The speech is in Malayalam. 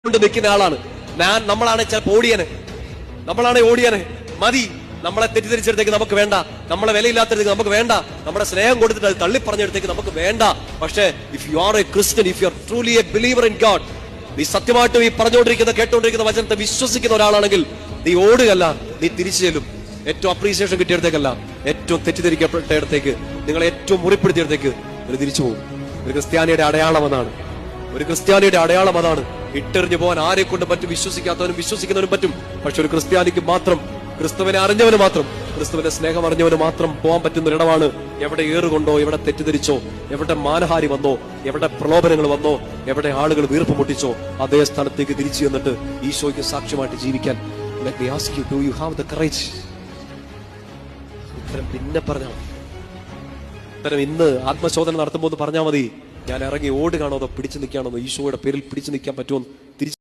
കൊണ്ട് നിൽക്കുന്ന ആളാണ് നമ്മളാണ് ചിലപ്പോൾ ഓടിയന് മതി. നമ്മളെ തെറ്റിദ്ധരിച്ചെടുത്തേക്ക് നമുക്ക് വേണ്ട, നമ്മളെ വിലയില്ലാത്തടത്തേക്ക് നമുക്ക് വേണ്ട, നമ്മുടെ സ്നേഹം കൊടുത്തിട്ട് അത് തള്ളിപ്പറഞ്ഞെടുത്തേക്ക് നമുക്ക് വേണ്ട. പക്ഷേ if you are A Christian, if you are truly A believer in God, നീ സത്യമായിട്ടും ഈ കേട്ടോണ്ടിരിക്കുന്ന വചനത്തെ വിശ്വസിക്കുന്ന ഒരാളാണെങ്കിൽ നീ ഓടുകയല്ല, നീ തിരിച്ചു ചെല്ലും. ഏറ്റവും അപ്രീസിയേഷൻ കിട്ടിയിടത്തേക്കല്ല, ഏറ്റവും തെറ്റിദ്ധരിക്കപ്പെട്ട ഇടത്തേക്ക്, നിങ്ങളെ ഏറ്റവും മുറിപ്പെടുത്തിയിടത്തേക്ക് നിങ്ങൾ തിരിച്ചു പോകും. ഒരു ക്രിസ്ത്യാനിയുടെ അടയാളം അതാണ്. ഇട്ടെറിഞ്ഞു പോകാൻ ആരെ കൊണ്ട് പറ്റും? വിശ്വസിക്കാത്തവനും വിശ്വസിക്കുന്നവനും പറ്റും. പക്ഷെ ഒരു ക്രിസ്ത്യാനിക്ക് മാത്രം, ക്രിസ്തുവിനെ അറിഞ്ഞവന് മാത്രം, ക്രിസ്തുവിന്റെ സ്നേഹം അറിഞ്ഞവന് മാത്രം പോകാൻ പറ്റുന്ന ഒരിടമാണ്. എവിടെ ഏറുകൊണ്ടോ, എവിടെ തെറ്റിദ്ധരിച്ചോ, എവിടെ മാനഹാരി വന്നോ, എവിടെ പ്രലോഭനങ്ങൾ വന്നോ, എവിടെ ആളുകൾ വീർപ്പ് മുട്ടിച്ചോ, അതേ സ്ഥലത്തേക്ക് തിരിച്ചു ചെന്നിട്ട് ഈശോയ്ക്ക് സാക്ഷ്യമായിട്ട് ജീവിക്കാൻ. Let me ask you, do you have the courage? ഉത്തരം പിന്നെ പറഞ്ഞാൽ മതി. ഉത്തരം ഇന്ന് ആത്മശോധന നടത്തുമ്പോൾ പറഞ്ഞാൽ മതി. ഞാൻ ഇറങ്ങി ഓടുകയാണോ അതോ പിടിച്ചു നിൽക്കുകയാണോ? ഈശോയുടെ പേരിൽ പിടിച്ചു നിൽക്കാൻ പറ്റുമോ? തിരിച്ചു